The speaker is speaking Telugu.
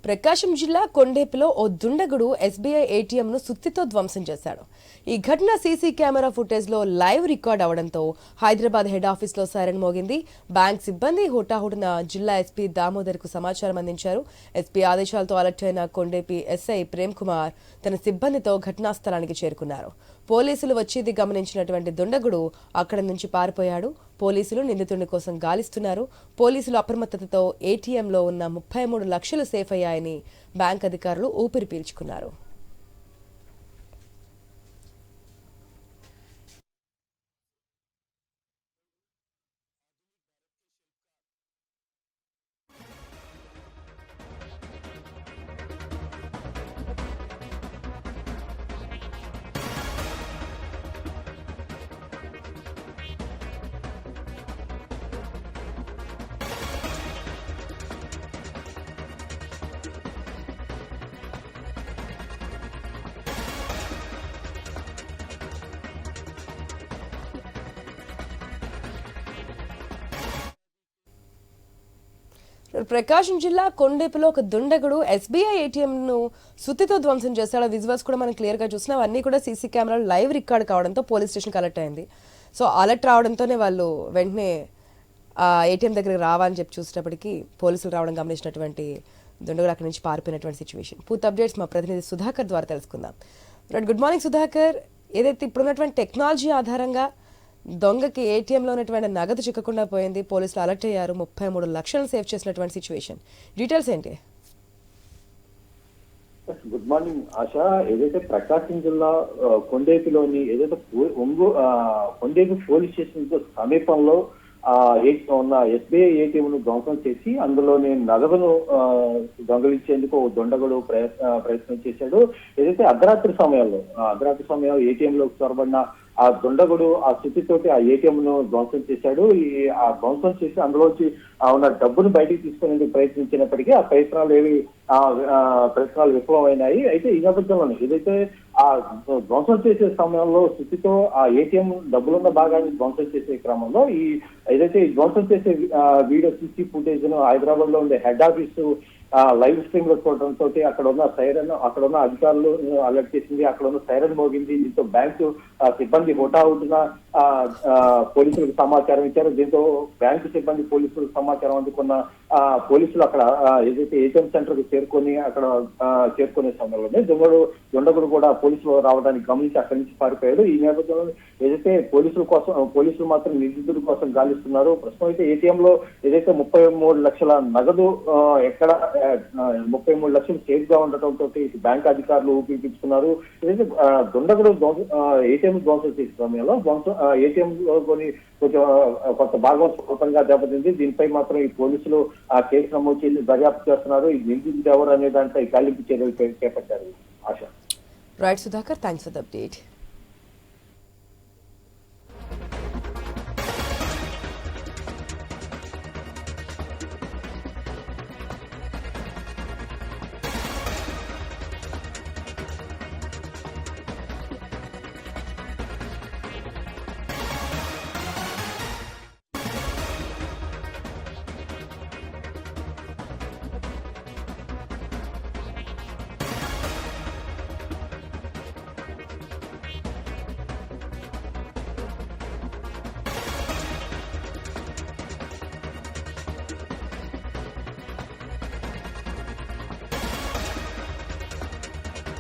ప్రకాశం జిల్లా కొండేపులో ఓ దుండగుడు ఎస్బీఐ ఏటీఎంను సుత్తితో ధ్వంసం చేశాడు. ఈ ఘటన సీసీ కెమెరా ఫుటేజ్లో లైవ్ రికార్డ్ అవడంతో హైదరాబాద్ హెడ్ ఆఫీస్లో సైరన్ మోగింది. బ్యాంక్ సిబ్బంది హుటాహుటిన జిల్లా ఎస్పీ దామోదర్కు సమాచారం అందించారు. ఎస్పీ ఆదేశాలతో అలర్ట్ అయిన కొండేపి ఎస్ఐ ప్రేమ్ కుమార్ తన సిబ్బందితో ఘటనా స్థలానికి చేరుకున్నారు. పోలీసులు వచ్చేది గమనించినటువంటి దుండగుడు అక్కడి నుంచి పారిపోయాడు. పోలీసులు నిందితుడి కోసం గాలిస్తున్నారు. పోలీసులు అప్రమత్తతతో ఏటీఎంలో ఉన్న 33 లక్షలు సేఫ్ అయ్యాయని బ్యాంక్ అధికారులు ఊపిరి పీల్చుకున్నారు. ప్రకాశం జిల్లా కొండేపులో ఒక దుండగుడు ఎస్బీఐ ఏటీఎంను సుత్తితో ధ్వంసం చేశాడు. విజువల్స్ కూడా మనం క్లియర్ గా చూసినాం. అన్ని కూడా సీసీ కెమెరాలు లైవ్ రికార్డ్ కావడంతో పోలీస్ స్టేషన్కి అలర్ట్ అయింది. సో అలర్ట్ రావడంతోనే వాళ్ళు వెంటనే ఏటీఎం దగ్గరికి రావాలని చెప్పి చూసేటప్పటికి పోలీసులు రావడం గమనించినటువంటి దుండగుడు అక్కడి నుంచి పారిపోయినటువంటి సిచ్యువేషన్. పూర్తి అప్డేట్స్ మా ప్రతినిధి సుధాకర్ ద్వారా తెలుసుకుందాం. Good morning Sudhakar. ఏదైతే ఇప్పుడున్నటువంటి టెక్నాలజీ ఆధారంగా దొంగకి ఏటీఎంలో ఉన్నటువంటి నగదు చిక్కకుండా పోయింది. పోలీసులు అలర్ట్ అయ్యారు. 33 లక్షలు సేవ్ చేసినటువంటి సిచ్యువేషన్. డీటెయిల్స్ ఏంటి? గుడ్ మార్నింగ్ ఆశ. ఏదైతే ప్రకాశం జిల్లా కొండేపిలోని ఏదైతే కొండేపి పోలీస్ స్టేషన్ సమీపంలో ఉన్న ఎస్బీఐ ఏటీఎం ను ధ్వంసం చేసి అందులోని నగదును దొంగలించేందుకు దొండగుడు ప్రయత్నం చేశాడు. ఏదైతే అర్ధరాత్రి సమయంలో ఏటీఎం లో చొరబడిన ఆ దుండగుడు ఆ స్థితితోటి ఆ ఏటీఎం ను ధ్వంసం చేశాడు. ఆ ధ్వంసం చేసి అందులోంచి ఉన్న డబ్బును బయటికి తీసుకునేందుకు ప్రయత్నించినప్పటికీ ఆ ప్రయత్నాలు విఫలమైనాయి. అయితే ఈ నేపథ్యంలోనే ఏదైతే ఆ ధ్వంసం చేసే సమయంలో స్థితితో ఆ ఏటీఎం డబ్బులున్న భాగాన్ని ధ్వంసం చేసే క్రమంలో ఏదైతే ఈ ధ్వంసం చేసే వీడియో సీసీ ఫుటేజ్ ను హైదరాబాద్ లో ఉండే హెడ్ ఆఫీసు లైవ్ స్ట్రీమ్ లో చూడటంతో అక్కడ ఉన్న అధికారులు అలర్ట్ చేసింది. అక్కడ ఉన్న సైరన్ మోగింది. దీంతో బ్యాంకు సిబ్బంది హుటాహుటిన పోలీసులకు సమాచారం ఇచ్చారు. దీంతో బ్యాంకు సిబ్బంది పోలీసులకు సమాచారం అందుకున్న పోలీసులు అక్కడ ఏదైతే ఏటీఎం సెంటర్ కు చేరుకునే సమయంలోనే దొండగుడు కూడా పోలీసులు రావడానికి గమనించి అక్కడి నుంచి పారిపోయాడు. ఈ నేపథ్యంలో ఏదైతే పోలీసులు మాత్రం నిందితుడి కోసం గాలిస్తున్నారు. ప్రస్తుతం అయితే ఏటీఎం లో ఏదైతే 33 లక్షల నగదు ఎక్కడ 33 లక్షలు సేఫ్ గా ఉండటంతో బ్యాంక్ అధికారులు ఊపిరిపించుకున్నారు. ఏదైతే దొండగుడు ఏటీఎం ధ్వంసం చేసే సమయంలో ఏటీఎం లో కొంత భాగం స్వల్పంగా దెబ్బతింది. దీనిపై మాత్రం ఈ పోలీసులు ఆ కేసు నమోదు చేసి దర్యాప్తు చేస్తున్నారు. ఈ నిందితుడు ఎవరు అనే దాంట్లో ఈ గాలింపు చర్యలు చేపట్టారు. Asha. Right Sudhakar, thanks for the update.